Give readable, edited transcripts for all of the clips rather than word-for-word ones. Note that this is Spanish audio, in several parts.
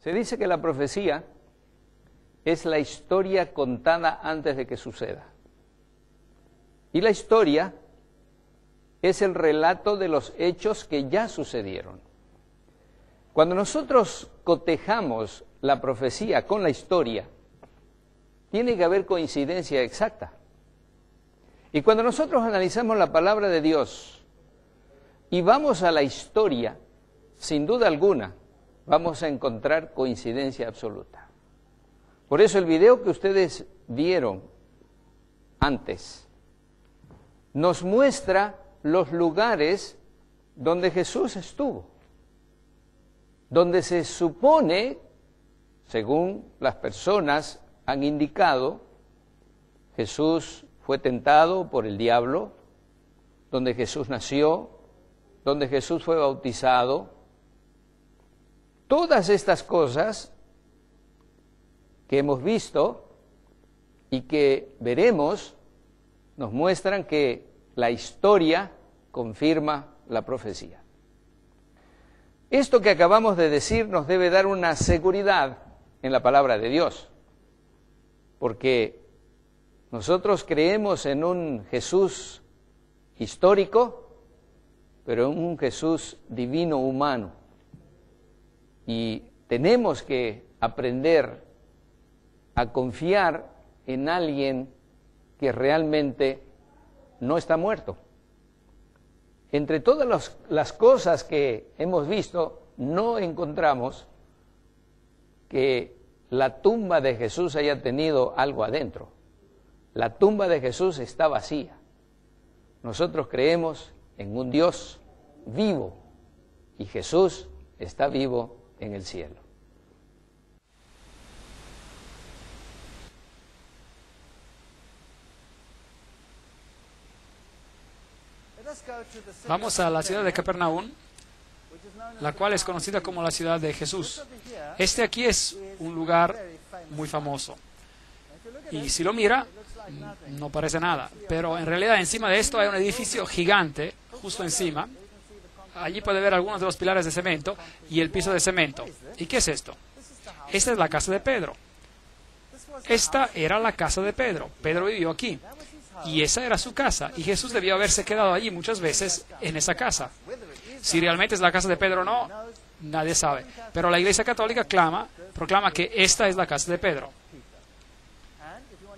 Se dice que la profecía es la historia contada antes de que suceda. Y la historia es el relato de los hechos que ya sucedieron. Cuando nosotros cotejamos la profecía con la historia, tiene que haber coincidencia exacta. Y cuando nosotros analizamos la palabra de Dios y vamos a la historia, sin duda alguna, vamos a encontrar coincidencia absoluta. Por eso el video que ustedes vieron antes nos muestra los lugares donde Jesús estuvo, donde se supone, según las personas han indicado, Jesús fue tentado por el diablo, donde Jesús nació, donde Jesús fue bautizado. Todas estas cosas que hemos visto y que veremos nos muestran que la historia confirma la profecía. Esto que acabamos de decir nos debe dar una seguridad en la palabra de Dios, porque nosotros creemos en un Jesús histórico, pero en un Jesús divino humano. Y tenemos que aprender a confiar en alguien que realmente no está muerto. Entre todas las cosas que hemos visto, no encontramos que la tumba de Jesús haya tenido algo adentro. La tumba de Jesús está vacía. Nosotros creemos en un Dios vivo y Jesús está vivo en el cielo. Vamos a la ciudad de Capernaum, la cual es conocida como la ciudad de Jesús. Este aquí es un lugar muy famoso. Y si lo mira, no parece nada. Pero en realidad encima de esto hay un edificio gigante, justo encima. Allí puede ver algunos de los pilares de cemento y el piso de cemento. ¿Y qué es esto? Esta es la casa de Pedro. Esta era la casa de Pedro. Pedro vivió aquí. Y esa era su casa. Y Jesús debió haberse quedado allí muchas veces en esa casa. Si realmente es la casa de Pedro o no, nadie sabe. Pero la Iglesia Católica proclama que esta es la casa de Pedro.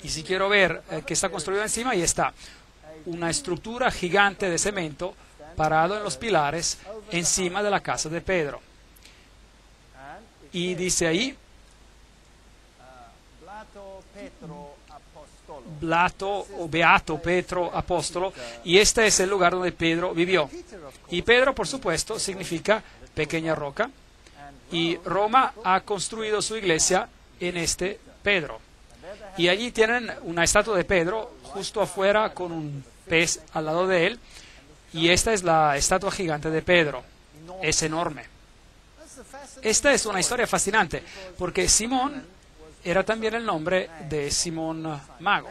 Y si quiero ver que está construido encima, ahí está. Una estructura gigante de cemento parado en los pilares encima de la casa de Pedro. Y dice ahí, Beato Petro Apóstolo, y este es el lugar donde Pedro vivió. Y Pedro, por supuesto, significa pequeña roca, y Roma ha construido su iglesia en este Pedro. Y allí tienen una estatua de Pedro justo afuera con un pez al lado de él. Y esta es la estatua gigante de Pedro. Es enorme. Esta es una historia fascinante, porque Simón era también el nombre de Simón Mago.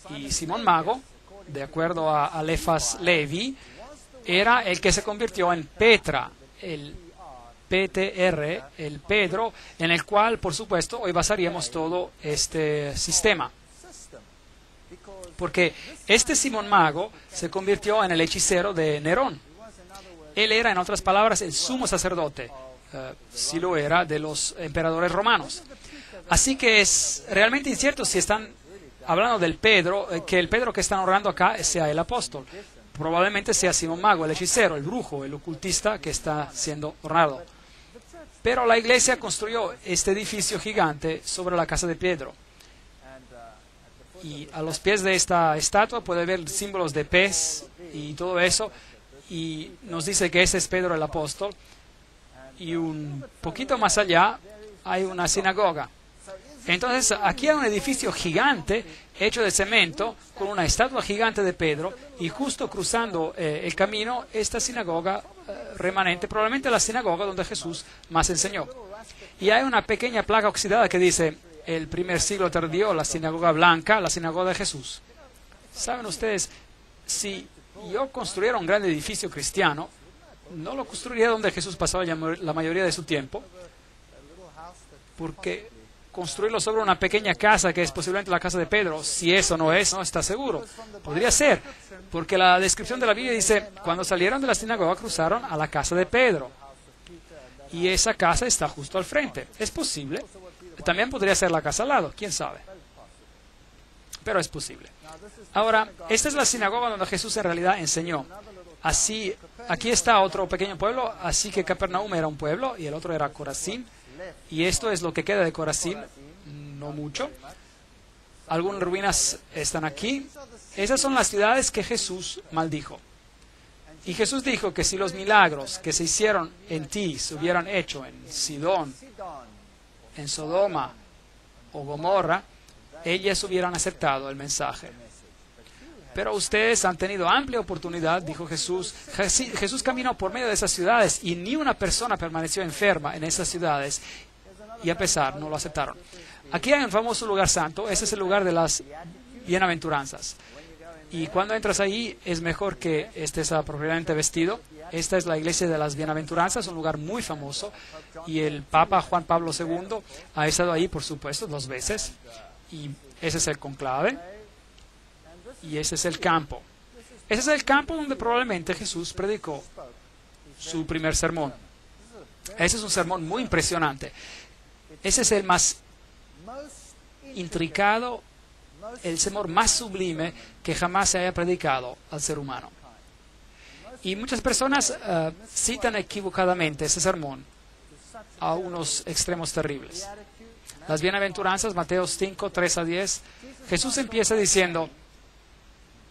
Y Simón Mago, de acuerdo a Eliphas Levi, era el que se convirtió en Petra, el PTR, el Pedro, en el cual, por supuesto, hoy basaríamos todo este sistema. Porque este Simón Mago se convirtió en el hechicero de Nerón. Él era, en otras palabras, el sumo sacerdote, si lo era, de los emperadores romanos. Así que es realmente incierto si están hablando del Pedro, que el Pedro que están honrando acá sea el apóstol. Probablemente sea Simón Mago, el hechicero, el brujo, el ocultista que está siendo honrado. Pero la iglesia construyó este edificio gigante sobre la casa de Pedro. Y a los pies de esta estatua puede ver símbolos de pez y todo eso. Y nos dice que ese es Pedro el apóstol. Y un poquito más allá hay una sinagoga. Entonces aquí hay un edificio gigante hecho de cemento con una estatua gigante de Pedro, y justo cruzando el camino esta sinagoga remanente, probablemente la sinagoga donde Jesús más enseñó. Y hay una pequeña placa oxidada que dice: el primer siglo tardío, la sinagoga blanca, la sinagoga de Jesús. ¿Saben ustedes? Si yo construyera un gran edificio cristiano, no lo construiría donde Jesús pasaba la mayoría de su tiempo, porque construirlo sobre una pequeña casa que es posiblemente la casa de Pedro, si eso no es, no está seguro. Podría ser, porque la descripción de la Biblia dice: cuando salieron de la sinagoga cruzaron a la casa de Pedro. Y esa casa está justo al frente. Es posible. También podría ser la casa al lado, quién sabe. Pero es posible. Ahora, esta es la sinagoga donde Jesús en realidad enseñó. Así, aquí está otro pequeño pueblo, así que Capernaum era un pueblo y el otro era Corazín. Y esto es lo que queda de Corazín, no mucho. Algunas ruinas están aquí. Esas son las ciudades que Jesús maldijo. Y Jesús dijo que si los milagros que se hicieron en ti se hubieran hecho en Sidón, en Sodoma o Gomorra, ellas hubieran aceptado el mensaje. Pero ustedes han tenido amplia oportunidad, dijo Jesús. Jesús caminó por medio de esas ciudades y ni una persona permaneció enferma en esas ciudades, y a pesar no lo aceptaron. Aquí hay un famoso lugar santo. Ese es el lugar de las bienaventuranzas. Y cuando entras ahí es mejor que estés apropiadamente vestido. Esta es la iglesia de las bienaventuranzas, un lugar muy famoso. Y el Papa Juan Pablo II ha estado ahí, por supuesto, 2 veces. Y ese es el conclave. Y ese es el campo. Ese es el campo donde probablemente Jesús predicó su primer sermón. Ese es un sermón muy impresionante. Ese es el más intricado, el sermón más sublime que jamás se haya predicado al ser humano. Y muchas personas citan equivocadamente ese sermón a unos extremos terribles. Las bienaventuranzas, Mateo 5, 3-10, Jesús empieza diciendo: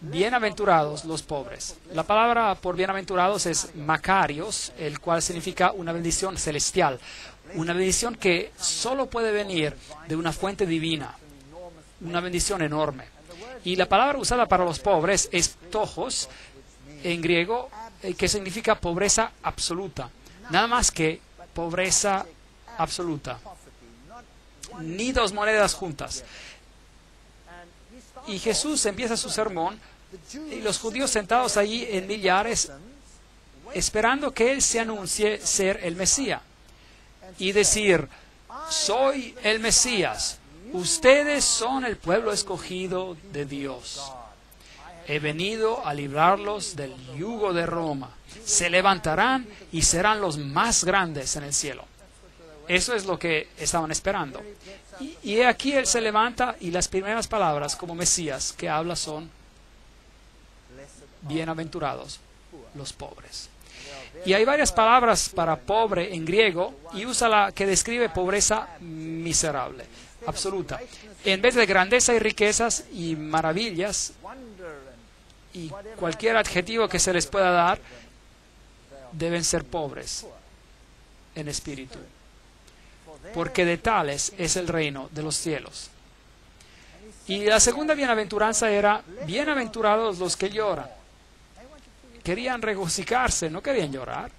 bienaventurados los pobres. La palabra por bienaventurados es makarios, el cual significa una bendición celestial, una bendición que solo puede venir de una fuente divina, una bendición enorme. Y la palabra usada para los pobres es ptojos, en griego, que significa pobreza absoluta. Nada más que pobreza absoluta. Ni 2 monedas juntas. Y Jesús empieza su sermón, y los judíos sentados allí en millares, esperando que Él se anuncie ser el Mesías. Y decir: soy el Mesías, ustedes son el pueblo escogido de Dios. He venido a librarlos del yugo de Roma. Se levantarán y serán los más grandes en el cielo. Eso es lo que estaban esperando. Y aquí Él se levanta, y las primeras palabras como Mesías que habla son: bienaventurados los pobres. Y hay varias palabras para pobre en griego, y usa la que describe pobreza miserable, absoluta. En vez de grandeza y riquezas y maravillas y cualquier adjetivo que se les pueda dar, deben ser pobres en espíritu, porque de tales es el reino de los cielos. Y la segunda bienaventuranza era, bienaventurados los que lloran. Querían regocijarse, no querían llorar.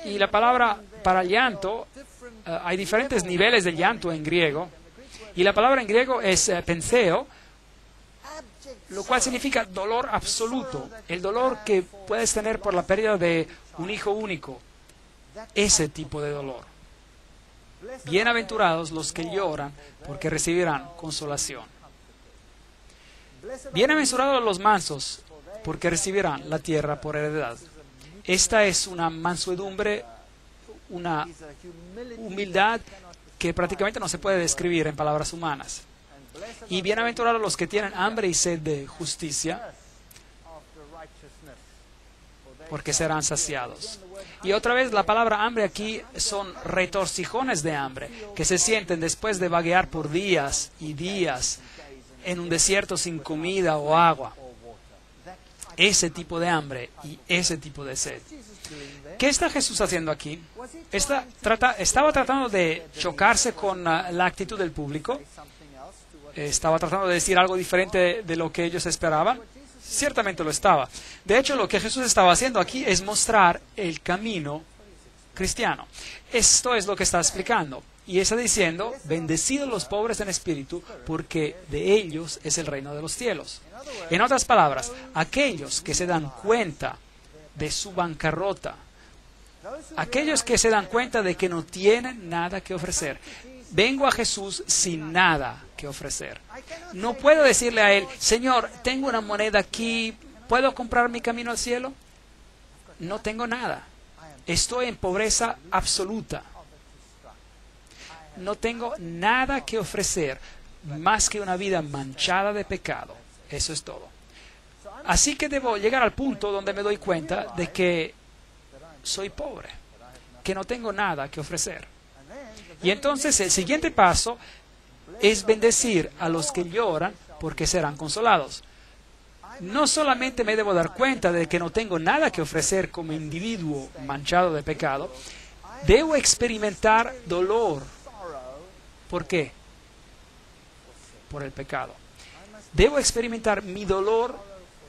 Y la palabra para llanto, hay diferentes niveles de llanto en griego. Y la palabra en griego es penseo, lo cual significa dolor absoluto, el dolor que puedes tener por la pérdida de un hijo único, ese tipo de dolor. Bienaventurados los que lloran, porque recibirán consolación. Bienaventurados los mansos, porque recibirán la tierra por heredad. Esta es una mansedumbre, una humildad que prácticamente no se puede describir en palabras humanas. Y bienaventurados los que tienen hambre y sed de justicia, porque serán saciados. Y otra vez la palabra hambre aquí son retorcijones de hambre, que se sienten después de vaguear por días y días en un desierto sin comida o agua. Ese tipo de hambre y ese tipo de sed. ¿Qué está Jesús haciendo aquí? ¿Estaba tratando de chocarse con la actitud del público? ¿Estaba tratando de decir algo diferente de lo que ellos esperaban? Ciertamente lo estaba. De hecho, lo que Jesús estaba haciendo aquí es mostrar el camino cristiano. Esto es lo que está explicando. Y está diciendo, bendecidos los pobres en espíritu, porque de ellos es el reino de los cielos. En otras palabras, aquellos que se dan cuenta de su bancarrota, aquellos que se dan cuenta de que no tienen nada que ofrecer. Vengo a Jesús sin nada que ofrecer. No puedo decirle a Él, Señor, tengo una moneda aquí, ¿puedo comprar mi camino al cielo? No tengo nada. Estoy en pobreza absoluta. No tengo nada que ofrecer más que una vida manchada de pecado. Eso es todo. Así que debo llegar al punto donde me doy cuenta de que soy pobre, que no tengo nada que ofrecer. Y entonces el siguiente paso es bendecir a los que lloran porque serán consolados. No solamente me debo dar cuenta de que no tengo nada que ofrecer como individuo manchado de pecado, debo experimentar dolor. ¿Por qué? Por el pecado. Debo experimentar mi dolor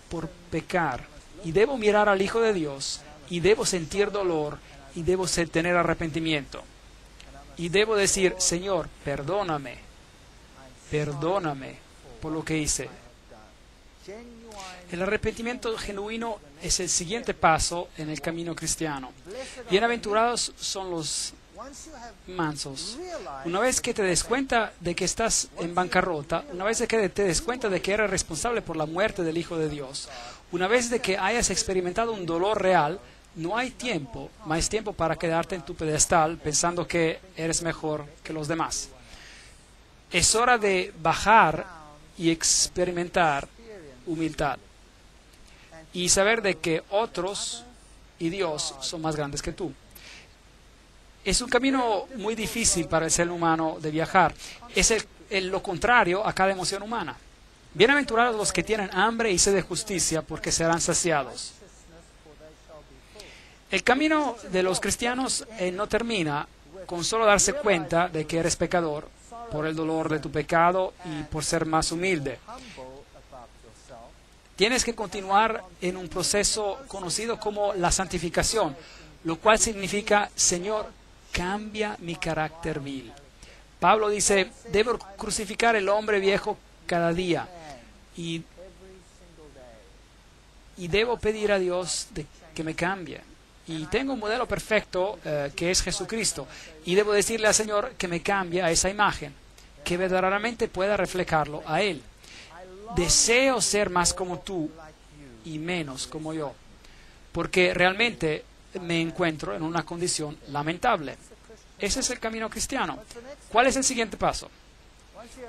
por pecar y debo mirar al Hijo de Dios y debo sentir dolor y debo tener arrepentimiento. Y debo decir, Señor, perdóname por lo que hice. El arrepentimiento genuino es el siguiente paso en el camino cristiano. Bienaventurados son los mansos. Una vez que te des cuenta de que estás en bancarrota, una vez que te des cuenta de que eres responsable por la muerte del Hijo de Dios, una vez de que hayas experimentado un dolor real, no hay más tiempo para quedarte en tu pedestal pensando que eres mejor que los demás. Es hora de bajar y experimentar humildad y saber de que otros y Dios son más grandes que tú. Es un camino muy difícil para el ser humano de viajar. Es lo contrario a cada emoción humana. Bienaventurados los que tienen hambre y sed de justicia, porque serán saciados. El camino de los cristianos no termina con solo darse cuenta de que eres pecador por el dolor de tu pecado y por ser más humilde. Tienes que continuar en un proceso conocido como la santificación, lo cual significa, Señor, cambia mi carácter vil. Pablo dice, debo crucificar el hombre viejo cada día y debo pedir a Dios que me cambie. Y tengo un modelo perfecto que es Jesucristo. Y debo decirle al Señor que me cambie a esa imagen, que verdaderamente pueda reflejarlo a Él. Deseo ser más como tú y menos como yo, porque realmente me encuentro en una condición lamentable. Ese es el camino cristiano. ¿Cuál es el siguiente paso?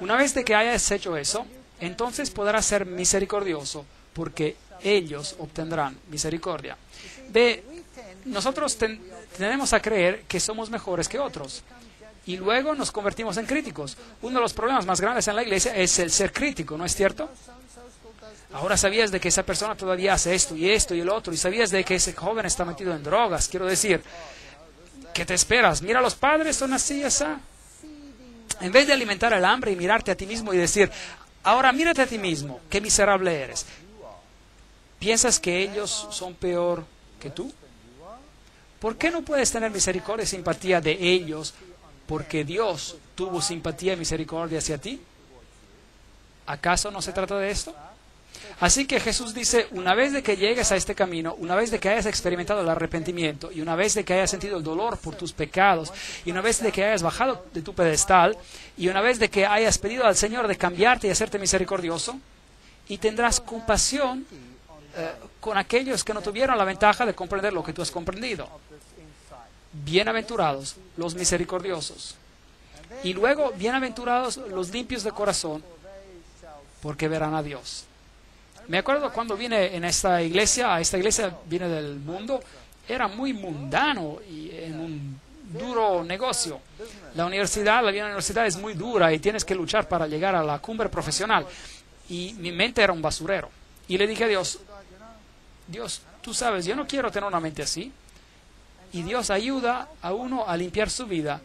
Una vez de que hayas hecho eso, entonces podrás ser misericordioso, porque ellos obtendrán misericordia. Nosotros tenemos a creer que somos mejores que otros y luego nos convertimos en críticos. Uno de los problemas más grandes en la iglesia es el ser crítico, ¿no es cierto? Ahora sabías de que esa persona todavía hace esto y el otro, y sabías de que ese joven está metido en drogas. Quiero decir, ¿qué te esperas? Mira, los padres son así, así. En vez de alimentar el hambre y mirarte a ti mismo y decir, ahora mírate a ti mismo, qué miserable eres. ¿Piensas que ellos son peor que tú? ¿Por qué no puedes tener misericordia y simpatía de ellos porque Dios tuvo simpatía y misericordia hacia ti? ¿Acaso no se trata de esto? Así que Jesús dice, una vez de que llegues a este camino, una vez de que hayas experimentado el arrepentimiento, y una vez de que hayas sentido el dolor por tus pecados, y una vez de que hayas bajado de tu pedestal, y una vez de que hayas pedido al Señor de cambiarte y hacerte misericordioso, y tendrás compasión con aquellos que no tuvieron la ventaja de comprender lo que tú has comprendido. Bienaventurados los misericordiosos. Y luego, bienaventurados los limpios de corazón, porque verán a Dios. Me acuerdo cuando vine a esta iglesia vine del mundo, era muy mundano y en un duro negocio. La vida en la universidad es muy dura y tienes que luchar para llegar a la cumbre profesional. Y mi mente era un basurero. Y le dije a Dios, tú sabes, yo no quiero tener una mente así. Y Dios ayuda a uno a limpiar su vida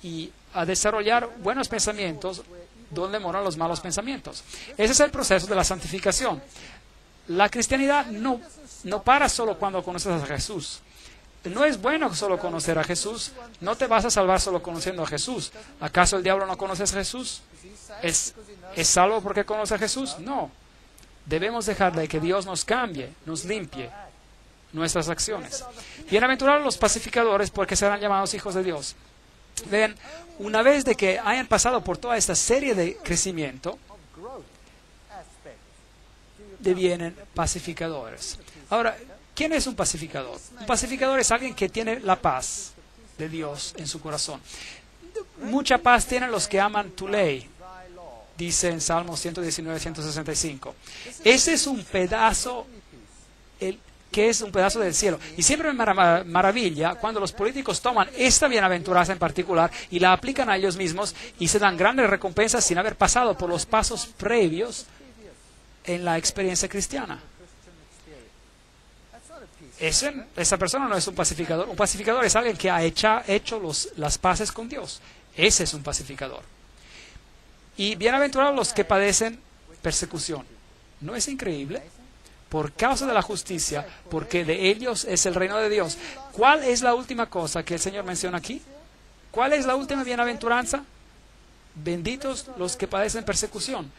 y a desarrollar buenos pensamientos donde moran los malos pensamientos. Ese es el proceso de la santificación. La cristianidad no para solo cuando conoces a Jesús. No es bueno solo conocer a Jesús. No te vas a salvar solo conociendo a Jesús. ¿Acaso el diablo no conoce a Jesús? ¿Es salvo porque conoce a Jesús? No. Debemos dejarle que Dios nos cambie, nos limpie nuestras acciones. Bienaventurados los pacificadores, porque serán llamados hijos de Dios. Ven, una vez de que hayan pasado por toda esta serie de crecimiento, devienen pacificadores. Ahora, ¿quién es un pacificador? Un pacificador es alguien que tiene la paz de Dios en su corazón. Mucha paz tienen los que aman tu ley, dice en Salmos 119, 165. Ese es un pedazo del cielo. Y siempre me maravilla cuando los políticos toman esta bienaventuranza en particular y la aplican a ellos mismos y se dan grandes recompensas sin haber pasado por los pasos previos en la experiencia cristiana. Esa persona no es un pacificador. Un pacificador es alguien que ha hecho las paces con Dios. Ese es un pacificador. Y bienaventurados los que padecen persecución. ¿No es increíble? Por causa de la justicia, porque de ellos es el reino de Dios. ¿Cuál es la última cosa que el Señor menciona aquí? ¿Cuál es la última bienaventuranza? Benditos los que padecen persecución.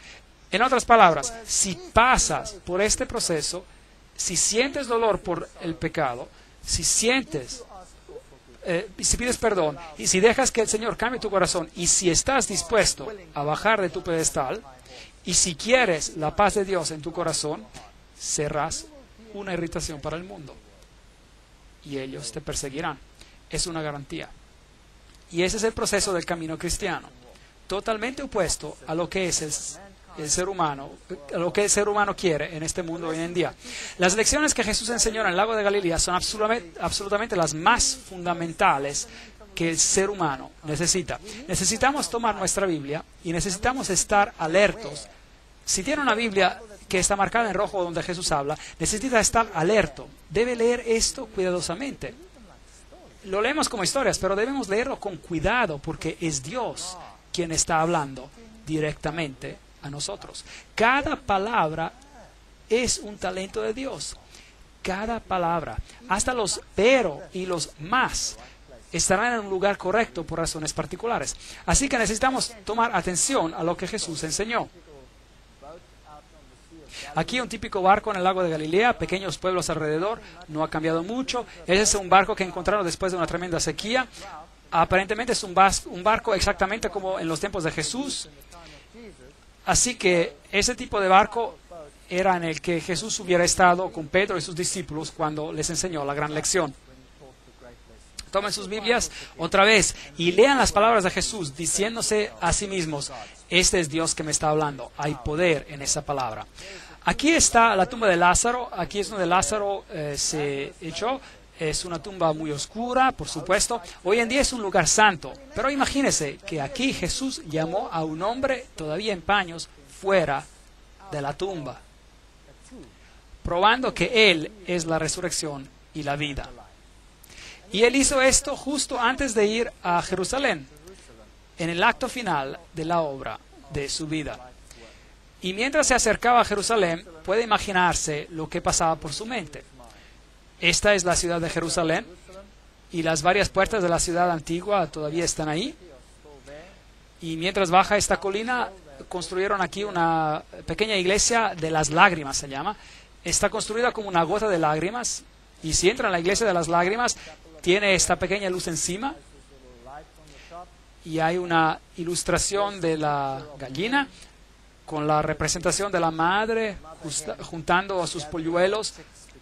En otras palabras, si pasas por este proceso, si sientes dolor por el pecado, si pides perdón, y si dejas que el Señor cambie tu corazón, y si estás dispuesto a bajar de tu pedestal, y si quieres la paz de Dios en tu corazón, serás una irritación para el mundo y ellos te perseguirán. Es una garantía. Y ese es el proceso del camino cristiano, totalmente opuesto a lo que es el ser humano, a lo que el ser humano quiere en este mundo hoy en día. Las lecciones que Jesús enseñó en el lago de Galilea son absolutamente las más fundamentales que el ser humano necesita. Necesitamos tomar nuestra Biblia y necesitamos estar alertos. Si tiene una Biblia que está marcada en rojo donde Jesús habla, necesita estar alerto. Debe leer esto cuidadosamente. Lo leemos como historias, pero debemos leerlo con cuidado porque es Dios quien está hablando directamente a nosotros. Cada palabra es un talento de Dios. Cada palabra, hasta los pero y los más, estarán en un lugar correcto por razones particulares. Así que necesitamos tomar atención a lo que Jesús enseñó. Aquí un típico barco en el lago de Galilea, pequeños pueblos alrededor, no ha cambiado mucho. Ese es un barco que encontraron después de una tremenda sequía. Aparentemente es un barco exactamente como en los tiempos de Jesús. Así que ese tipo de barco era en el que Jesús hubiera estado con Pedro y sus discípulos cuando les enseñó la gran lección. Tomen sus Biblias otra vez y lean las palabras de Jesús diciéndose a sí mismos, este es Dios que me está hablando. Hay poder en esa palabra. Aquí está la tumba de Lázaro. Aquí es donde Lázaro se echó. Es una tumba muy oscura, por supuesto. Hoy en día es un lugar santo. Pero imagínense que aquí Jesús llamó a un hombre todavía en paños fuera de la tumba, probando que Él es la resurrección y la vida. Y Él hizo esto justo antes de ir a Jerusalén. en el acto final de la obra de su vida. Y mientras se acercaba a Jerusalén, puede imaginarse lo que pasaba por su mente. Esta es la ciudad de Jerusalén y las varias puertas de la ciudad antigua todavía están ahí. Y mientras baja esta colina, construyeron aquí una pequeña iglesia de las lágrimas, se llama. Está construida como una gota de lágrimas. Y si entra en la iglesia de las lágrimas, tiene esta pequeña luz encima. Y hay una ilustración de la gallina con la representación de la madre juntando a sus polluelos.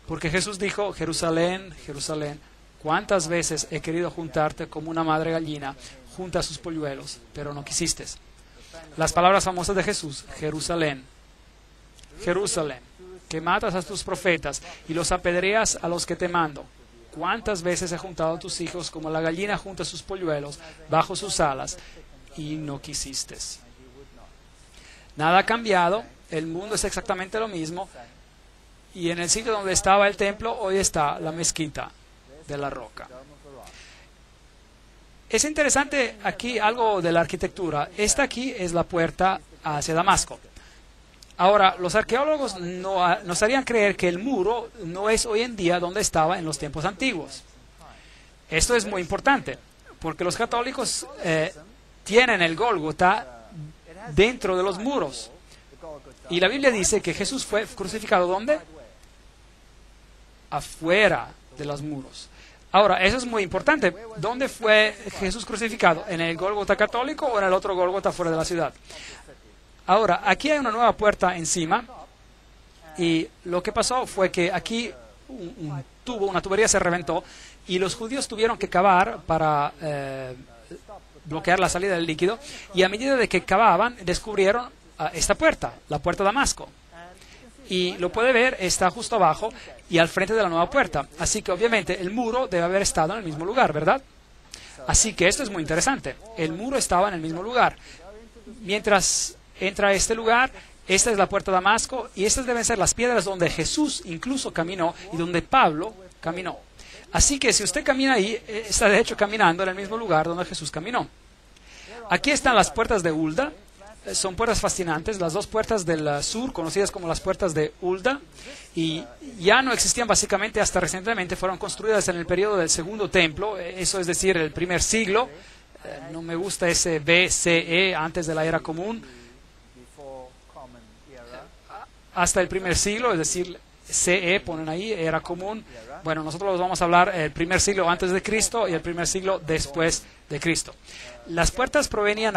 Porque Jesús dijo, Jerusalén, Jerusalén, ¿cuántas veces he querido juntarte como una madre gallina junta a sus polluelos, pero no quisiste? Las palabras famosas de Jesús, Jerusalén, Jerusalén, que matas a tus profetas y los apedreas a los que te mando. ¿Cuántas veces he juntado a tus hijos como la gallina junta a sus polluelos bajo sus alas y no quisiste? Nada ha cambiado, el mundo es exactamente lo mismo. Y en el sitio donde estaba el templo, hoy está la mezquita de la roca. Es interesante aquí algo de la arquitectura. Esta aquí es la puerta hacia Damasco. Ahora, los arqueólogos nos harían creer que el muro no es hoy en día donde estaba en los tiempos antiguos. Esto es muy importante, porque los católicos tienen el Gólgota dentro de los muros. Y la Biblia dice que Jesús fue crucificado ¿dónde? Afuera de los muros. Ahora, eso es muy importante. ¿Dónde fue Jesús crucificado? ¿En el Gólgota católico o en el otro Gólgota fuera de la ciudad? Ahora, aquí hay una nueva puerta encima y lo que pasó fue que aquí una tubería se reventó y los judíos tuvieron que cavar para bloquear la salida del líquido, y a medida de que cavaban descubrieron esta puerta, la puerta de Damasco. Y lo puede ver, está justo abajo y al frente de la nueva puerta. Así que obviamente el muro debe haber estado en el mismo lugar, ¿verdad? Así que esto es muy interesante. El muro estaba en el mismo lugar. Mientras entra a este lugar, esta es la puerta de Damasco y estas deben ser las piedras donde Jesús incluso caminó y donde Pablo caminó. Así que si usted camina ahí, está de hecho caminando en el mismo lugar donde Jesús caminó. Aquí están las puertas de Hulda. Son puertas fascinantes, las dos puertas del sur, conocidas como las puertas de Hulda, y ya no existían básicamente hasta recientemente, fueron construidas en el periodo del segundo templo, eso es decir, el primer siglo. No me gusta ese BCE, antes de la era común, hasta el primer siglo, es decir, CE ponen ahí, era común. Bueno, nosotros vamos a hablar el primer siglo antes de Cristo y el primer siglo después de Cristo. Las puertas proveían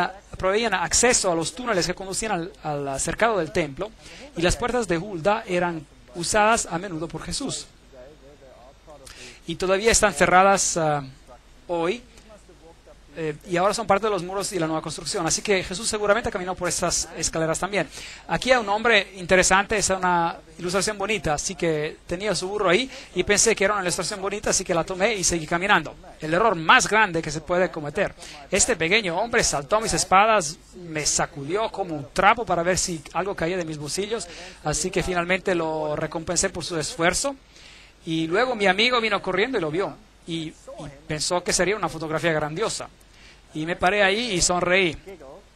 acceso a los túneles que conducían al cercado del templo, y las puertas de Hulda eran usadas a menudo por Jesús. Y todavía están cerradas hoy, y ahora son parte de los muros y la nueva construcción. Así que Jesús seguramente caminó por estas escaleras también. Aquí hay un hombre interesante, es una ilustración bonita, así que tenía su burro ahí y pensé que era una ilustración bonita, así que la tomé y seguí caminando. El error más grande que se puede cometer. Este pequeño hombre saltó mis espadas, me sacudió como un trapo para ver si algo caía de mis bolsillos, así que finalmente lo recompensé por su esfuerzo. Y luego mi amigo vino corriendo y lo vio y pensó que sería una fotografía grandiosa. Y me paré ahí y sonreí.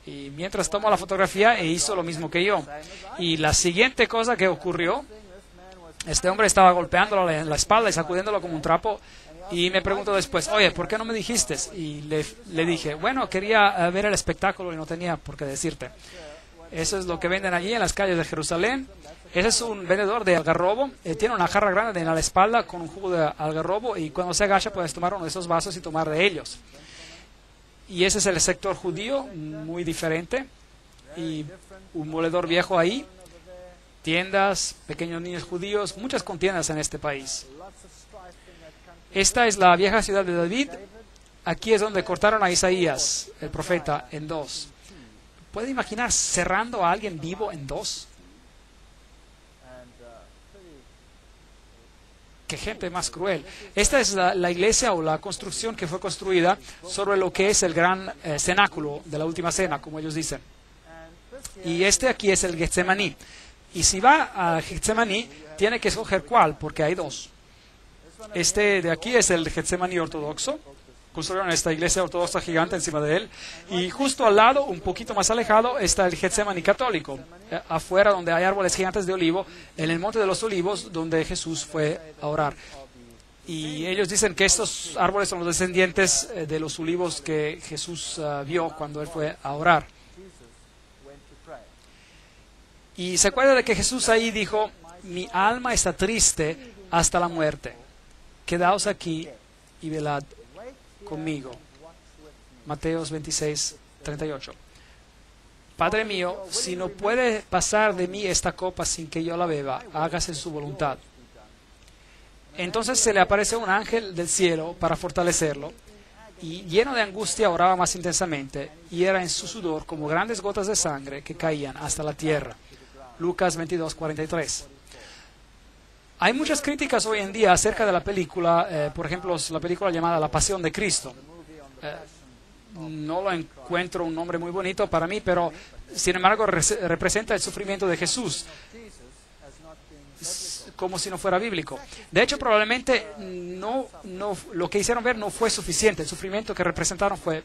Y mientras tomó la fotografía, hizo lo mismo que yo. Y la siguiente cosa que ocurrió, este hombre estaba golpeándolo en la espalda y sacudiéndolo como un trapo. Y me preguntó después, oye, ¿por qué no me dijiste? Y le dije, bueno, quería ver el espectáculo y no tenía por qué decirte. Eso es lo que venden allí en las calles de Jerusalén. Ese es un vendedor de algarrobo. Tiene una jarra grande en la espalda con un jugo de algarrobo y cuando se agacha puedes tomar uno de esos vasos y tomar de ellos. Y ese es el sector judío, muy diferente. Y un moledor viejo ahí, tiendas, pequeños niños judíos, muchas contiendas en este país. Esta es la vieja ciudad de David. Aquí es donde cortaron a Isaías, el profeta, en dos. ¿Puede imaginar cerrando a alguien vivo en dos? ¡Qué gente más cruel! Esta es la iglesia o la construcción que fue construida sobre lo que es el gran cenáculo de la última cena, como ellos dicen. Y este aquí es el Getsemaní. Y si va a Getsemaní, tiene que escoger cuál, porque hay dos. Este de aquí es el Getsemaní ortodoxo, construyeron esta iglesia ortodoxa gigante encima de él. Y justo al lado, un poquito más alejado, está el Getsemaní católico, afuera donde hay árboles gigantes de olivo, en el Monte de los Olivos, donde Jesús fue a orar. Y ellos dicen que estos árboles son los descendientes de los olivos que Jesús vio cuando él fue a orar. Y se acuerda de que Jesús ahí dijo: mi alma está triste hasta la muerte. Quedaos aquí y velad conmigo. Mateos 26, 38. Padre mío, si no puede pasar de mí esta copa sin que yo la beba, hágase su voluntad. Entonces se le apareció un ángel del cielo para fortalecerlo, y lleno de angustia oraba más intensamente, y era en su sudor como grandes gotas de sangre que caían hasta la tierra. Lucas 22, 43. Hay muchas críticas hoy en día acerca de la película, por ejemplo, la película llamada La Pasión de Cristo. No lo encuentro un nombre muy bonito para mí, pero sin embargo representa el sufrimiento de Jesús, como si no fuera bíblico. De hecho, probablemente lo que hicieron ver no fue suficiente. El sufrimiento que representaron fue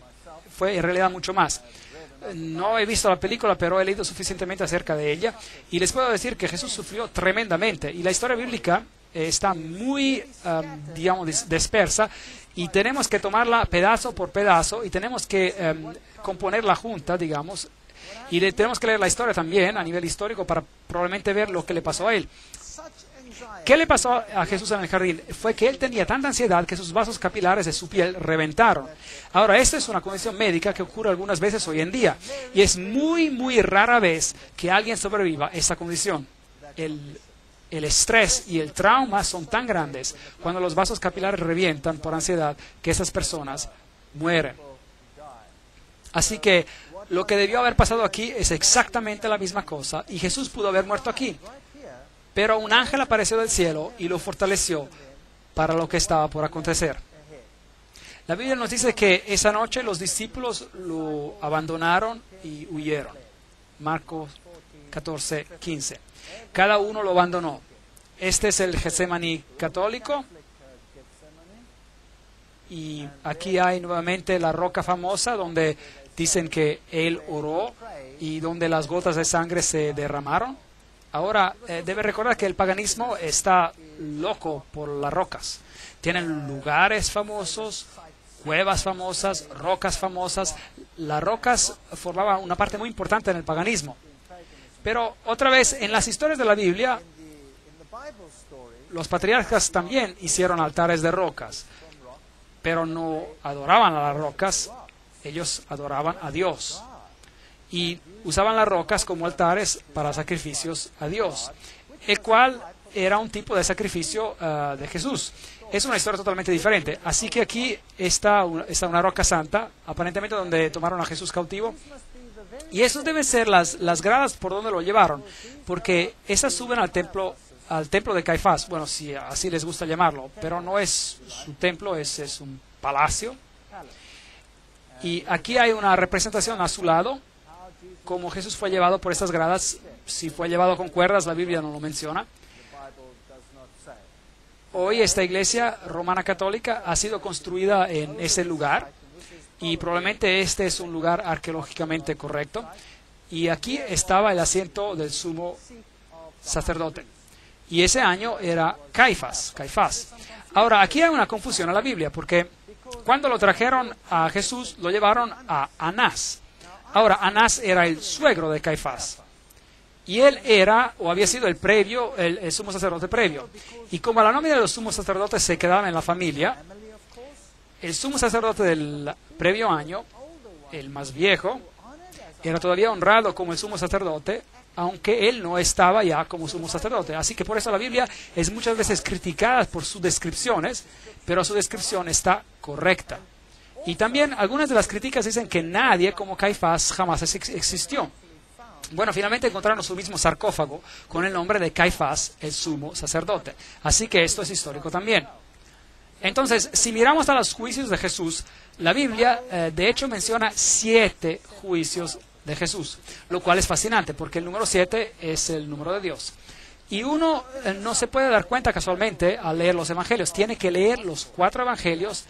en realidad mucho más. No he visto la película, pero he leído suficientemente acerca de ella, y les puedo decir que Jesús sufrió tremendamente, y la historia bíblica está muy, digamos, dispersa, y tenemos que tomarla pedazo por pedazo, y tenemos que componerla junta, digamos, y tenemos que leer la historia también a nivel histórico para probablemente ver lo que le pasó a él. ¿Qué le pasó a Jesús en el jardín? Fue que él tenía tanta ansiedad que sus vasos capilares de su piel reventaron. Ahora, esta es una condición médica que ocurre algunas veces hoy en día, y es muy, muy rara vez que alguien sobreviva a esta condición. El estrés y el trauma son tan grandes cuando los vasos capilares revientan por ansiedad que esas personas mueren. Así que lo que debió haber pasado aquí es exactamente la misma cosa, y Jesús pudo haber muerto aquí. Pero un ángel apareció del cielo y lo fortaleció para lo que estaba por acontecer. La Biblia nos dice que esa noche los discípulos lo abandonaron y huyeron. Marcos 14, 15. Cada uno lo abandonó. Este es el Getsemaní católico. Y aquí hay nuevamente la roca famosa donde dicen que él oró y donde las gotas de sangre se derramaron. Ahora, debe recordar que el paganismo está loco por las rocas. Tienen lugares famosos, cuevas famosas, rocas famosas. Las rocas formaban una parte muy importante en el paganismo. Pero otra vez, en las historias de la Biblia, los patriarcas también hicieron altares de rocas, pero no adoraban a las rocas, ellos adoraban a Dios. Y usaban las rocas como altares para sacrificios a Dios, el cual era un tipo de sacrificio de Jesús. Es una historia totalmente diferente. Así que aquí está una roca santa, aparentemente donde tomaron a Jesús cautivo. Y esas deben ser las gradas por donde lo llevaron, porque esas suben al templo de Caifás. Bueno, si así les gusta llamarlo, pero no es su templo, es un palacio. Y aquí hay una representación a su lado, como Jesús fue llevado por estas gradas. Si fue llevado con cuerdas, la Biblia no lo menciona. Hoy esta iglesia romana católica ha sido construida en ese lugar, y probablemente este es un lugar arqueológicamente correcto. Y aquí estaba el asiento del sumo sacerdote. Y ese año era Caifás. Ahora, aquí hay una confusión en la Biblia, porque cuando lo trajeron a Jesús, lo llevaron a Anás. Ahora, Anás era el suegro de Caifás, y él era, o había sido el sumo sacerdote previo. Y como la nómina de los sumos sacerdotes se quedaba en la familia, el sumo sacerdote del previo año, el más viejo, era todavía honrado como el sumo sacerdote, aunque él no estaba ya como sumo sacerdote. Así que por eso la Biblia es muchas veces criticada por sus descripciones, pero su descripción está correcta. Y también algunas de las críticas dicen que nadie como Caifás jamás existió. Bueno, finalmente encontraron su mismo sarcófago con el nombre de Caifás, el sumo sacerdote. Así que esto es histórico también. Entonces, si miramos a los juicios de Jesús, la Biblia de hecho menciona 7 juicios de Jesús, lo cual es fascinante porque el número 7 es el número de Dios. Y uno no se puede dar cuenta casualmente al leer los evangelios. Tiene que leer los 4 evangelios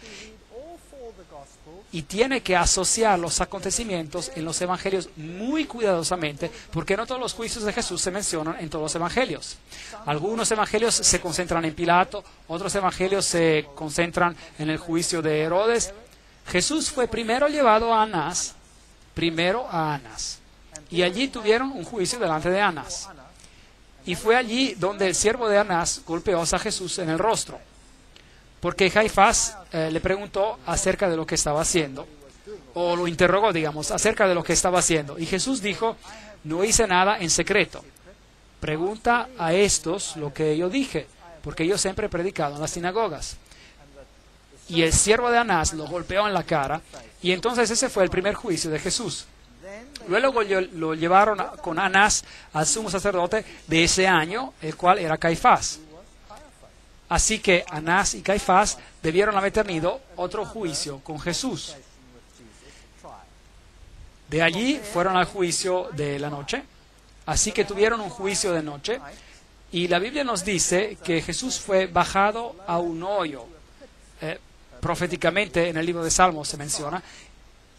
y tiene que asociar los acontecimientos en los evangelios muy cuidadosamente, porque no todos los juicios de Jesús se mencionan en todos los evangelios. Algunos evangelios se concentran en Pilato, otros evangelios se concentran en el juicio de Herodes. Jesús fue primero llevado a Anás, y allí tuvieron un juicio delante de Anás. Y fue allí donde el siervo de Anás golpeó a Jesús en el rostro, porque Caifás le preguntó acerca de lo que estaba haciendo, o lo interrogó, digamos, acerca de lo que estaba haciendo. Y Jesús dijo, no hice nada en secreto. Pregunta a estos lo que yo dije, porque yo siempre he predicado en las sinagogas. Y el siervo de Anás lo golpeó en la cara, y entonces ese fue el primer juicio de Jesús. Luego lo llevaron con Anás al sumo sacerdote de ese año, el cual era Caifás. Así que Anás y Caifás debieron haber tenido otro juicio con Jesús. De allí fueron al juicio de la noche. Así que tuvieron un juicio de noche. Y la Biblia nos dice que Jesús fue bajado a un hoyo. Proféticamente en el libro de Salmos se menciona.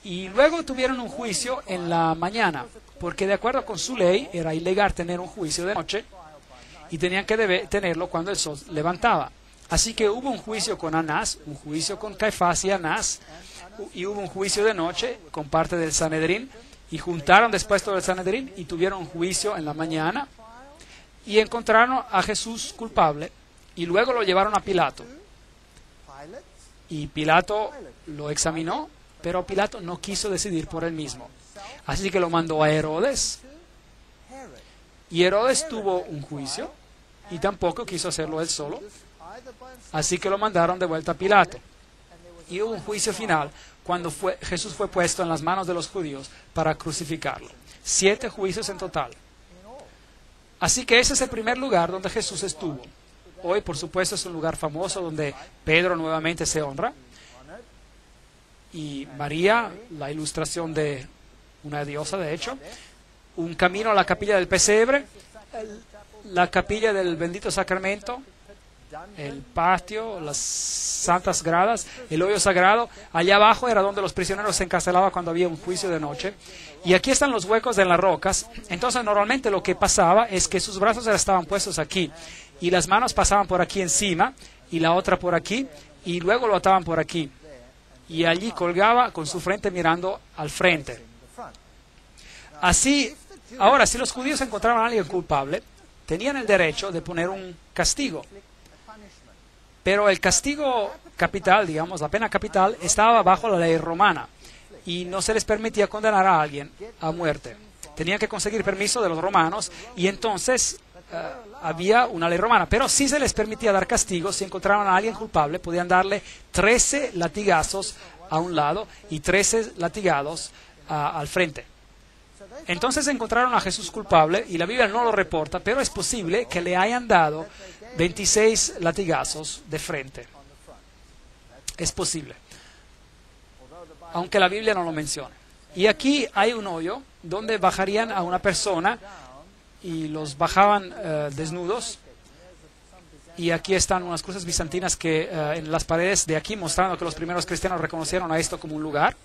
Y luego tuvieron un juicio en la mañana, porque de acuerdo con su ley era ilegal tener un juicio de noche y tenían que tenerlo cuando el sol levantaba. Así que hubo un juicio con Anás, un juicio con Caifás y Anás, y hubo un juicio de noche con parte del Sanedrín, y juntaron después todo el Sanedrín y tuvieron un juicio en la mañana, y encontraron a Jesús culpable, y luego lo llevaron a Pilato. Y Pilato lo examinó, pero Pilato no quiso decidir por él mismo. Así que lo mandó a Herodes, y Herodes tuvo un juicio, y tampoco quiso hacerlo él solo. Así que lo mandaron de vuelta a Pilato. Y hubo un juicio final cuando Jesús fue puesto en las manos de los judíos para crucificarlo. 7 juicios en total. Así que ese es el primer lugar donde Jesús estuvo. Hoy, por supuesto, es un lugar famoso donde Pedro nuevamente se honra. Y María, la ilustración de una diosa, de hecho. Un camino a la capilla del pesebre, la capilla del bendito sacramento, el patio, las santas gradas, el hoyo sagrado. Allá abajo era donde los prisioneros se encarcelaban cuando había un juicio de noche. Y aquí están los huecos de las rocas. Entonces normalmente lo que pasaba es que sus brazos estaban puestos aquí y las manos pasaban por aquí encima y la otra por aquí y luego lo ataban por aquí. Y allí colgaba con su frente mirando al frente. Así, ahora, si los judíos encontraban a alguien culpable, tenían el derecho de poner un castigo. Pero el castigo capital, digamos, la pena capital, estaba bajo la ley romana y no se les permitía condenar a alguien a muerte. Tenían que conseguir permiso de los romanos y entonces había una ley romana. Pero sí se les permitía dar castigos. Si encontraban a alguien culpable, podían darle 13 latigazos a un lado y 13 latigazos al frente. Entonces encontraron a Jesús culpable y la Biblia no lo reporta, pero es posible que le hayan dado 26 latigazos de frente. Es posible, aunque la Biblia no lo menciona. Y aquí hay un hoyo donde bajarían a una persona y los bajaban desnudos. Y aquí están unas cruces bizantinas que en las paredes de aquí, mostrando que los primeros cristianos reconocieron a esto como un lugar.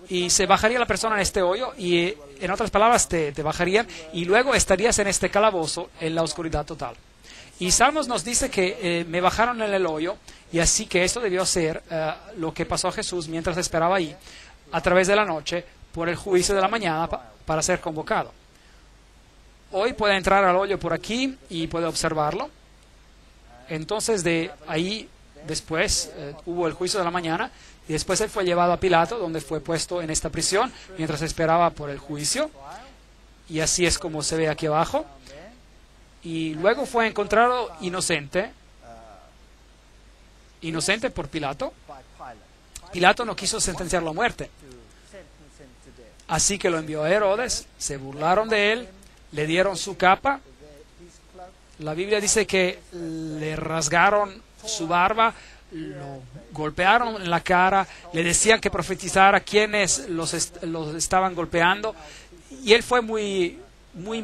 Y se bajaría la persona en este hoyo y, en otras palabras, te bajarían y luego estarías en este calabozo en la oscuridad total. Y Salmos nos dice que me bajaron en el hoyo y así que esto debió ser lo que pasó a Jesús mientras esperaba ahí a través de la noche por el juicio de la mañana para ser convocado. Hoy puede entrar al hoyo por aquí y puede observarlo. Entonces de ahí después hubo el juicio de la mañana y después él fue llevado a Pilato, donde fue puesto en esta prisión mientras esperaba por el juicio. Y así es como se ve aquí abajo. Y luego fue encontrado inocente por Pilato. Pilato no quiso sentenciarlo a muerte. Así que lo envió a Herodes, se burlaron de él, le dieron su capa. La Biblia dice que le rasgaron su barba, lo golpearon en la cara, le decían que profetizara quienes los estaban golpeando, y él fue muy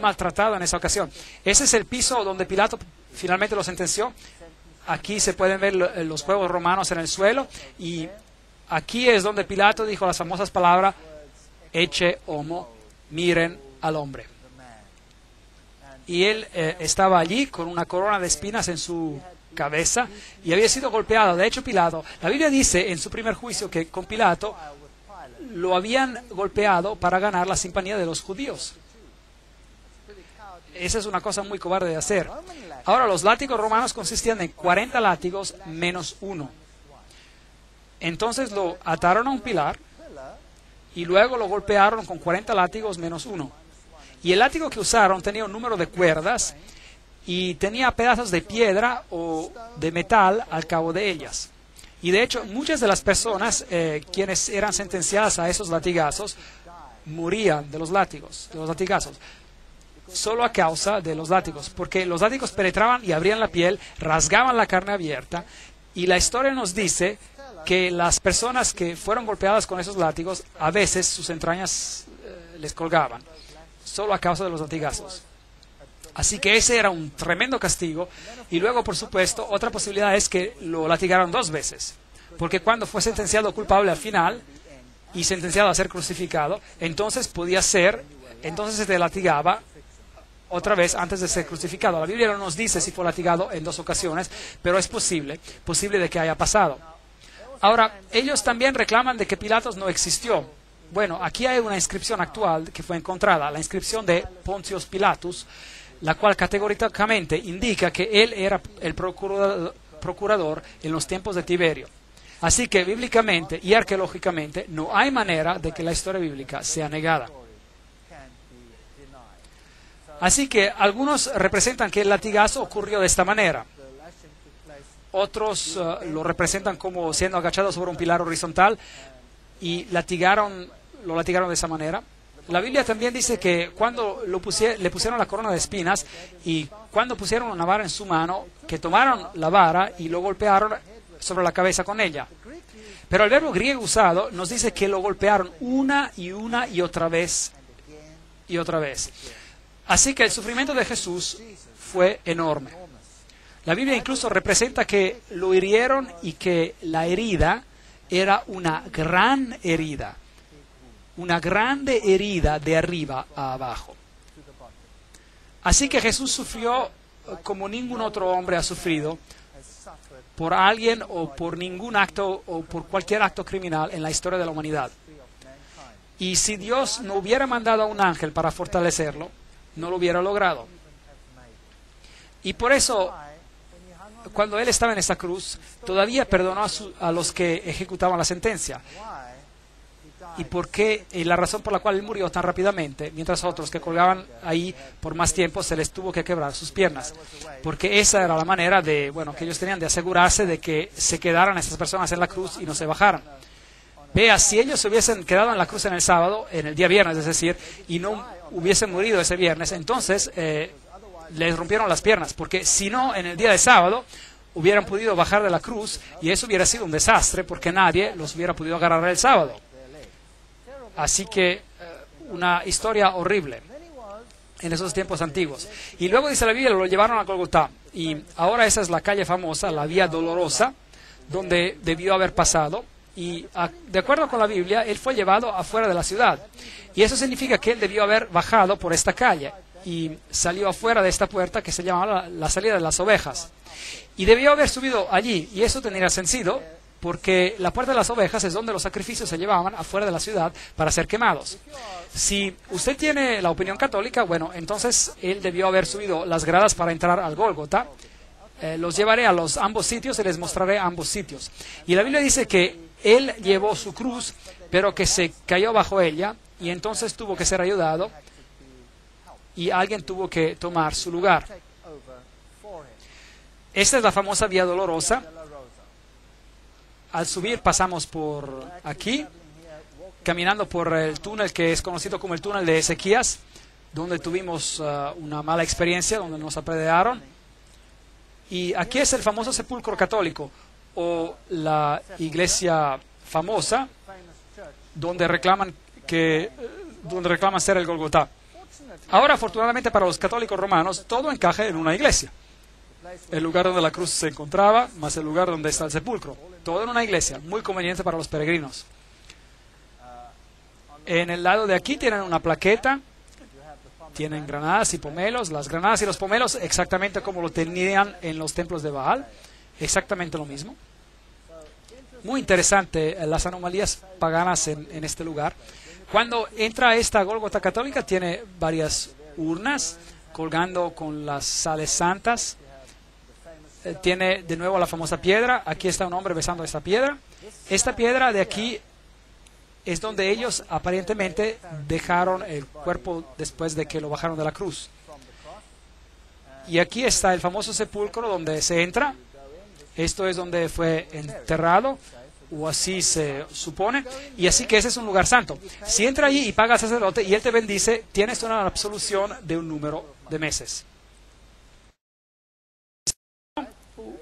maltratado en esa ocasión. Ese es el piso donde Pilato finalmente lo sentenció. Aquí se pueden ver los juegos romanos en el suelo, y aquí es donde Pilato dijo las famosas palabras, ecce homo, miren al hombre. Y él estaba allí con una corona de espinas en su cabeza y había sido golpeado. De hecho, Pilato, la Biblia dice en su primer juicio que con Pilato lo habían golpeado para ganar la simpatía de los judíos. Esa es una cosa muy cobarde de hacer. Ahora, los látigos romanos consistían en 40 látigos menos uno. Entonces lo ataron a un pilar y luego lo golpearon con 40 látigos menos uno. Y el látigo que usaron tenía un número de cuerdas y tenía pedazos de piedra o de metal al cabo de ellas. Y de hecho, muchas de las personas quienes eran sentenciadas a esos latigazos morían de los latigazos, solo a causa de los látigos, porque los látigos penetraban y abrían la piel, rasgaban la carne abierta, y la historia nos dice que las personas que fueron golpeadas con esos látigos, a veces sus entrañas les colgaban, solo a causa de los latigazos. Así que ese era un tremendo castigo. Y luego, por supuesto, otra posibilidad es que lo latigaron 2 veces. Porque cuando fue sentenciado culpable al final y sentenciado a ser crucificado, entonces se te latigaba otra vez antes de ser crucificado. La Biblia no nos dice si fue latigado en 2 ocasiones, pero es posible de que haya pasado. Ahora, ellos también reclaman de que Pilatos no existió. Bueno, aquí hay una inscripción actual que fue encontrada, la inscripción de Pontius Pilatus, la cual categóricamente indica que él era el procurador en los tiempos de Tiberio. Así que bíblicamente y arqueológicamente no hay manera de que la historia bíblica sea negada. Así que algunos representan que el latigazo ocurrió de esta manera. Otros lo representan como siendo agachado sobre un pilar horizontal y lo latigaron de esa manera. La Biblia también dice que cuando le pusieron la corona de espinas y cuando pusieron una vara en su mano, que tomaron la vara y lo golpearon sobre la cabeza con ella. Pero el verbo griego usado nos dice que lo golpearon una y otra vez y otra vez. Así que el sufrimiento de Jesús fue enorme. La Biblia incluso representa que lo hirieron y que la herida era una gran herida. Una grande herida de arriba a abajo. Así que Jesús sufrió como ningún otro hombre ha sufrido por alguien o por ningún acto o por cualquier acto criminal en la historia de la humanidad. Y si Dios no hubiera mandado a un ángel para fortalecerlo, no lo hubiera logrado. Y por eso, cuando Él estaba en esa cruz, todavía perdonó a los que ejecutaban la sentencia. Y la razón por la cual Él murió tan rápidamente, mientras otros que colgaban ahí por más tiempo se les tuvo que quebrar sus piernas. Porque esa era la manera que ellos tenían de asegurarse de que se quedaran esas personas en la cruz y no se bajaran. Vea, si ellos se hubiesen quedado en la cruz en el sábado, en el día viernes, es decir, y no hubiesen morido ese viernes, entonces les rompieron las piernas, porque si no, en el día de sábado hubieran podido bajar de la cruz y eso hubiera sido un desastre porque nadie los hubiera podido agarrar el sábado. Así que una historia horrible en esos tiempos antiguos. Y luego dice la Biblia, lo llevaron a Golgotá. Y ahora esa es la calle famosa, la Vía Dolorosa, donde debió haber pasado. Y de acuerdo con la Biblia, él fue llevado afuera de la ciudad. Y eso significa que él debió haber bajado por esta calle y salió afuera de esta puerta que se llamaba la salida de las ovejas. Y debió haber subido allí. Y eso tendría sentido, porque la puerta de las ovejas es donde los sacrificios se llevaban afuera de la ciudad para ser quemados. Si usted tiene la opinión católica, bueno, entonces él debió haber subido las gradas para entrar al Gólgota. Los llevaré a ambos sitios y les mostraré ambos sitios. Y la Biblia dice que él llevó su cruz, pero que se cayó bajo ella y entonces tuvo que ser ayudado y alguien tuvo que tomar su lugar. Esta es la famosa Vía Dolorosa. Al subir pasamos por aquí, caminando por el túnel que es conocido como el túnel de Ezequías, donde tuvimos una mala experiencia, donde nos apedrearon. Y aquí es el famoso sepulcro católico, o la iglesia famosa, donde reclaman ser el Golgotá. Ahora, afortunadamente para los católicos romanos, todo encaja en una iglesia. el lugar donde la cruz se encontraba, más el lugar donde está el sepulcro. Todo en una iglesia, muy conveniente para los peregrinos. En el lado de aquí tienen una plaqueta, tienen granadas y pomelos. Las granadas y los pomelos exactamente como lo tenían en los templos de Baal, exactamente lo mismo. Muy interesante las anomalías paganas en este lugar. Cuando entra a esta Gólgota católica tiene varias urnas colgando con las sales santas. Tiene de nuevo la famosa piedra. Aquí está un hombre besando esta piedra. Esta piedra de aquí es donde ellos aparentemente dejaron el cuerpo después de que lo bajaron de la cruz. Y aquí está el famoso sepulcro donde se entra. Esto es donde fue enterrado, o así se supone, y así que ese es un lugar santo. Si entra allí y paga al sacerdote y él te bendice, tienes una absolución de un número de meses.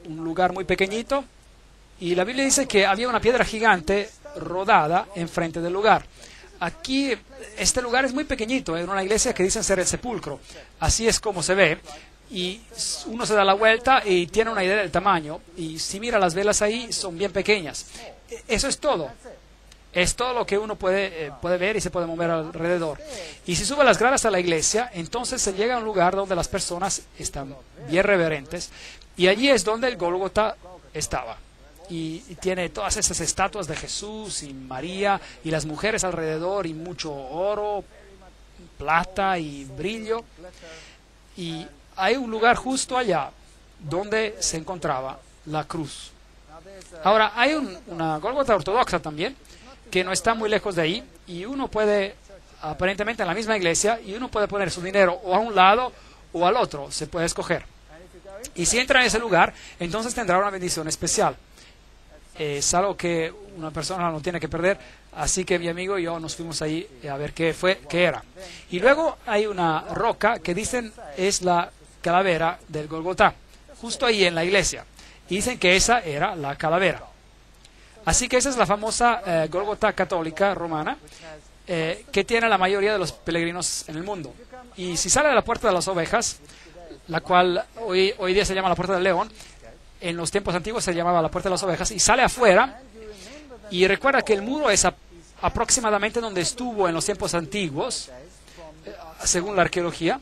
Un lugar muy pequeñito, y la Biblia dice que había una piedra gigante rodada enfrente del lugar. Aquí, este lugar es muy pequeñito, es una iglesia que dicen ser el sepulcro. Así es como se ve. Y uno se da la vuelta y tiene una idea del tamaño. Y si mira las velas ahí, son bien pequeñas. Eso es todo. Es todo lo que uno puede ver y se puede mover alrededor. Y si sube las gradas a la iglesia, entonces se llega a un lugar donde las personas están bien reverentes. Y allí es donde el Gólgota estaba. Y tiene todas esas estatuas de Jesús y María y las mujeres alrededor y mucho oro, plata y brillo. Y hay un lugar justo allá donde se encontraba la cruz. Ahora, hay una Gólgota ortodoxa también, que no está muy lejos de ahí, y uno puede, aparentemente en la misma iglesia, y uno puede poner su dinero o a un lado o al otro, se puede escoger. Y si entra en ese lugar, entonces tendrá una bendición especial. Es algo que una persona no tiene que perder, así que mi amigo y yo nos fuimos ahí a ver qué era. Y luego hay una roca que dicen es la calavera del Gólgota, justo ahí en la iglesia. Y dicen que esa era la calavera. Así que esa es la famosa Gólgota católica romana que tiene la mayoría de los peregrinos en el mundo. Y si sale de la Puerta de las Ovejas, la cual hoy día se llama la Puerta del León, en los tiempos antiguos se llamaba la Puerta de las Ovejas, y sale afuera, y recuerda que el muro es aproximadamente donde estuvo en los tiempos antiguos, según la arqueología.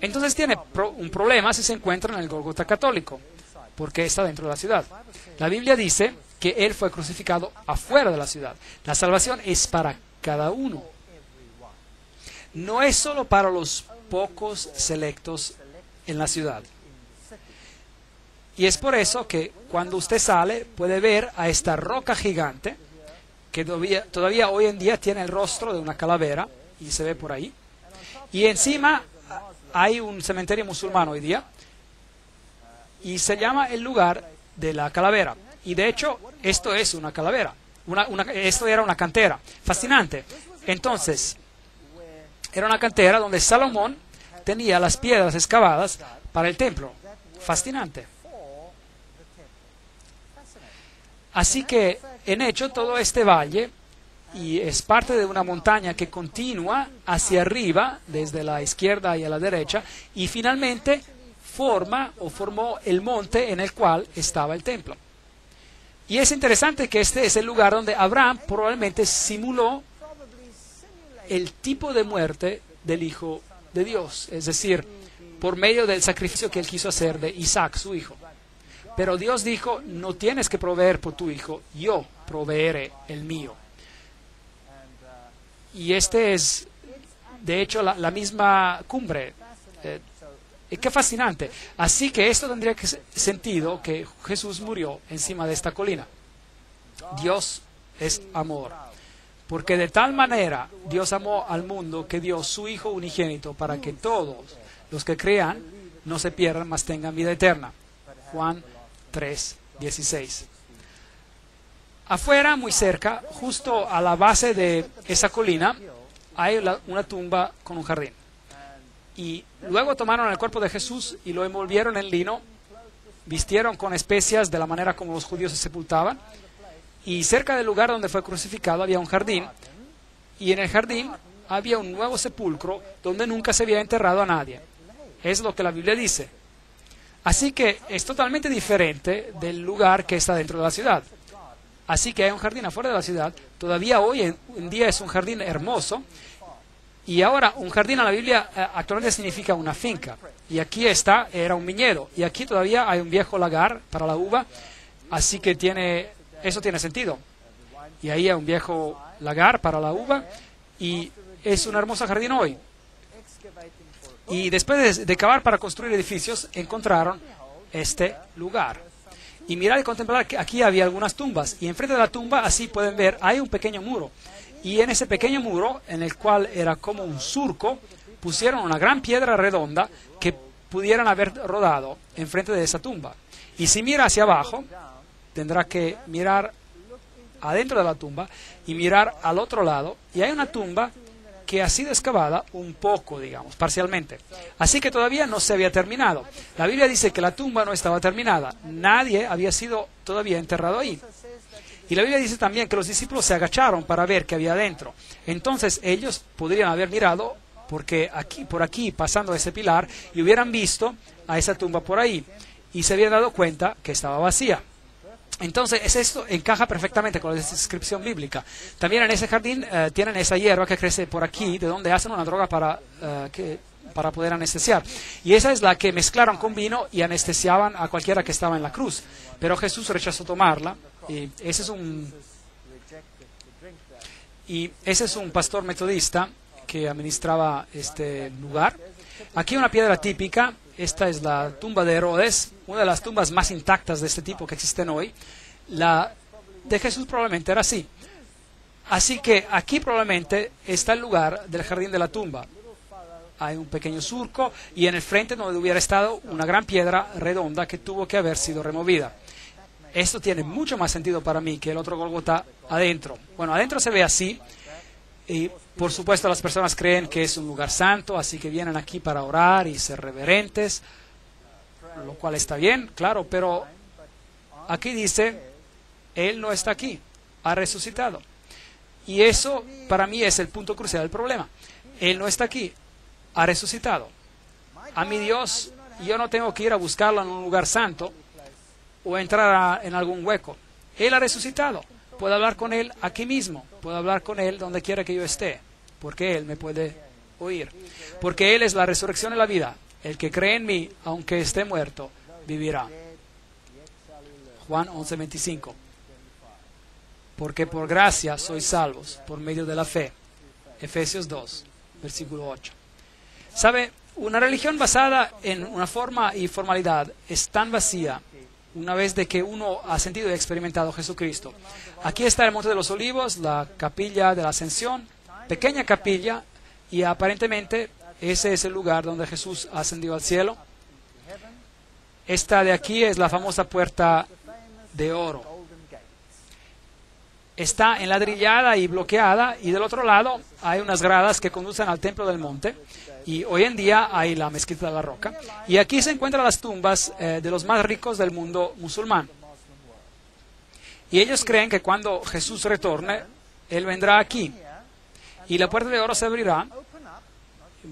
Entonces tiene un problema si se encuentra en el Gólgota católico, porque está dentro de la ciudad. La Biblia dice que Él fue crucificado afuera de la ciudad. La salvación es para cada uno. No es solo para los pocos selectos en la ciudad. Y es por eso que cuando usted sale puede ver a esta roca gigante que todavía hoy en día tiene el rostro de una calavera y se ve por ahí. Y encima hay un cementerio musulmán hoy día y se llama el lugar de la calavera. Y de hecho esto es una calavera. Esto era una cantera. Fascinante. Entonces, era una cantera donde Salomón tenía las piedras excavadas para el templo. Fascinante. Así que, en hecho, todo este valle y es parte de una montaña que continúa hacia arriba, desde la izquierda y a la derecha, y finalmente formó el monte en el cual estaba el templo. Y es interesante que este es el lugar donde Abraham probablemente simuló el tipo de muerte del Hijo de Dios, es decir, por medio del sacrificio que él quiso hacer de Isaac, su hijo. Pero Dios dijo, no tienes que proveer por tu hijo, yo proveeré el mío. Y este es, de hecho, la misma cumbre. Qué fascinante. Así que esto tendría sentido que Jesús murió encima de esta colina. Dios es amor. Porque de tal manera Dios amó al mundo que dio su Hijo unigénito para que todos los que crean no se pierdan, mas tengan vida eterna. Juan 3:16. Afuera, muy cerca, justo a la base de esa colina, hay una tumba con un jardín. Y luego tomaron el cuerpo de Jesús y lo envolvieron en lino, vistieron con especias de la manera como los judíos se sepultaban, y cerca del lugar donde fue crucificado había un jardín, y en el jardín había un nuevo sepulcro donde nunca se había enterrado a nadie. Es lo que la Biblia dice. Así que es totalmente diferente del lugar que está dentro de la ciudad. Así que hay un jardín afuera de la ciudad. Todavía hoy en día es un jardín hermoso. Y ahora un jardín en la Biblia actualmente significa una finca. Y aquí era un viñedo. Y aquí todavía hay un viejo lagar para la uva. Así que eso tiene sentido. Y ahí hay un viejo lagar para la uva. Y es un hermoso jardín hoy. Y después de cavar para construir edificios, encontraron este lugar. Y mirar y contemplar que aquí había algunas tumbas. Y enfrente de la tumba, así pueden ver, hay un pequeño muro. Y en ese pequeño muro, en el cual era como un surco, pusieron una gran piedra redonda que pudieran haber rodado enfrente de esa tumba. Y si mira hacia abajo, tendrá que mirar adentro de la tumba y mirar al otro lado. Y hay una tumba que ha sido excavada un poco, digamos, parcialmente. Así que todavía no se había terminado. La Biblia dice que la tumba no estaba terminada. Nadie había sido todavía enterrado ahí. Y la Biblia dice también que los discípulos se agacharon para ver qué había adentro. Entonces ellos podrían haber mirado por aquí, pasando ese pilar, y hubieran visto a esa tumba por ahí. Y se habían dado cuenta que estaba vacía. Entonces, esto encaja perfectamente con la descripción bíblica. También en ese jardín tienen esa hierba que crece por aquí, de donde hacen una droga para poder anestesiar. Y esa es la que mezclaron con vino y anestesiaban a cualquiera que estaba en la cruz. Pero Jesús rechazó tomarla. Y ese es un pastor metodista que administraba este lugar. Aquí una piedra típica. Esta es la tumba de Herodes, una de las tumbas más intactas de este tipo que existen hoy. La de Jesús probablemente era así. Así que aquí probablemente está el lugar del jardín de la tumba. Hay un pequeño surco y en el frente donde hubiera estado una gran piedra redonda que tuvo que haber sido removida. Esto tiene mucho más sentido para mí que el otro Gólgota adentro. Bueno, adentro se ve así. Y por supuesto las personas creen que es un lugar santo, así que vienen aquí para orar y ser reverentes, lo cual está bien, claro, pero aquí dice, Él no está aquí, ha resucitado. Y eso para mí es el punto crucial del problema. Él no está aquí, ha resucitado. A mi Dios, yo no tengo que ir a buscarlo en un lugar santo o entrar en algún hueco. Él ha resucitado. Puedo hablar con Él aquí mismo. Puedo hablar con Él donde quiera que yo esté. Porque Él me puede oír. Porque Él es la resurrección y la vida. El que cree en mí, aunque esté muerto, vivirá. Juan 11:25. Porque por gracia sois salvos por medio de la fe. Efesios 2, versículo 8. ¿Sabe? Una religión basada en una forma y formalidad es tan vacía una vez de que uno ha sentido y experimentado a Jesucristo. Aquí está el Monte de los Olivos, la capilla de la Ascensión, pequeña capilla, y aparentemente ese es el lugar donde Jesús ascendió al cielo. Esta de aquí es la famosa puerta de oro. Está enladrillada y bloqueada, y del otro lado hay unas gradas que conducen al templo del monte, y hoy en día hay la mezquita de la roca, y aquí se encuentran las tumbas de los más ricos del mundo musulmán. Y ellos creen que cuando Jesús retorne, Él vendrá aquí, y la puerta de oro se abrirá.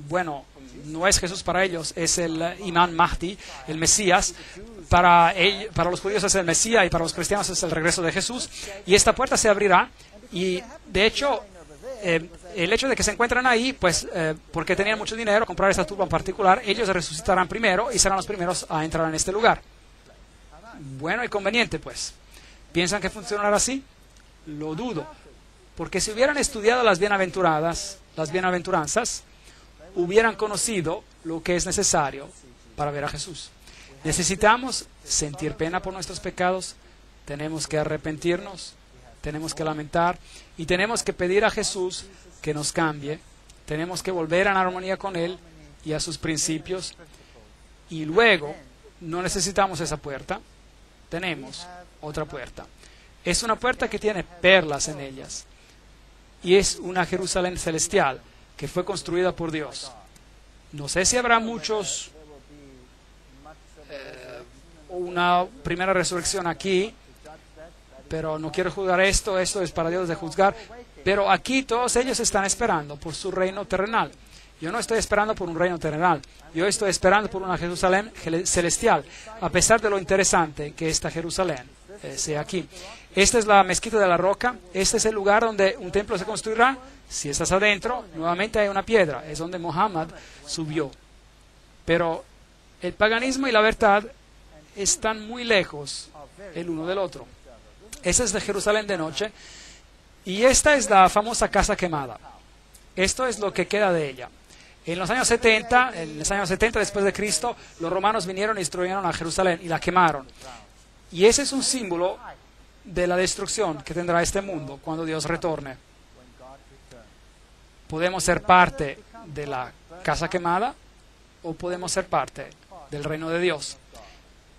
Bueno, no es Jesús para ellos, es el Imam Mahdi, el Mesías. Para los judíos es el Mesías y para los cristianos es el regreso de Jesús. Y esta puerta se abrirá, y de hecho, el hecho de que se encuentran ahí, pues porque tenían mucho dinero, comprar esta tumba en particular, ellos resucitarán primero y serán los primeros a entrar en este lugar. Bueno y conveniente, pues. ¿Piensan que funcionará así? Lo dudo. Porque si hubieran estudiado las bienaventuranzas, hubieran conocido lo que es necesario para ver a Jesús. Necesitamos sentir pena por nuestros pecados, tenemos que arrepentirnos, tenemos que lamentar y tenemos que pedir a Jesús que nos cambie, tenemos que volver en armonía con Él y a sus principios, y luego no necesitamos esa puerta, tenemos otra puerta. Es una puerta que tiene perlas en ellas y es una Jerusalén celestial que fue construida por Dios. No sé si habrá muchos una primera resurrección aquí, pero no quiero juzgar esto es para Dios de juzgar, pero aquí todos ellos están esperando por su reino terrenal. Yo no estoy esperando por un reino terrenal. Yo estoy esperando por una Jerusalén celestial, a pesar de lo interesante que esta Jerusalén sea aquí. Esta es la mezquita de la roca. Este es el lugar donde un templo se construirá. Si estás adentro, nuevamente hay una piedra. Es donde Muhammad subió. Pero el paganismo y la verdad están muy lejos el uno del otro. Esta es de Jerusalén de noche. Y esta es la famosa casa quemada. Esto es lo que queda de ella. En los años 70 después de Cristo, los romanos vinieron y destruyeron a Jerusalén y la quemaron. Y ese es un símbolo de la destrucción que tendrá este mundo cuando Dios retorne. Podemos ser parte de la casa quemada o podemos ser parte del reino de Dios.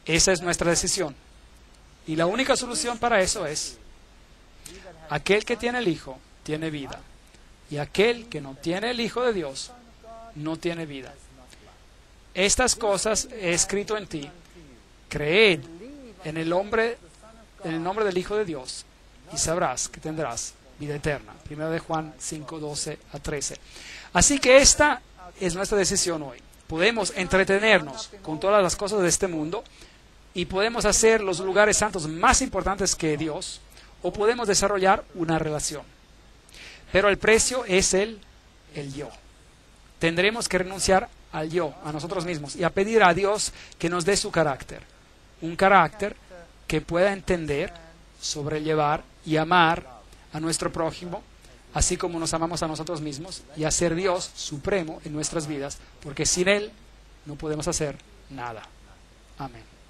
Esa es nuestra decisión. Y la única solución para eso es: aquel que tiene el Hijo tiene vida. Y aquel que no tiene el Hijo de Dios no tiene vida. Estas cosas he escrito en ti. Creed en el nombre del Hijo de Dios y sabrás que tendrás vida eterna. 1 Juan 5, 12 a 13. Así que esta es nuestra decisión hoy. Podemos entretenernos con todas las cosas de este mundo y podemos hacer los lugares santos más importantes que Dios, o podemos desarrollar una relación. Pero el precio es el yo. Tendremos que renunciar al yo, a nosotros mismos, y a pedir a Dios que nos dé su carácter. Un carácter que pueda entender, sobrellevar y amar a nuestro prójimo, así como nos amamos a nosotros mismos, y hacer Dios supremo en nuestras vidas, porque sin Él no podemos hacer nada. Amén.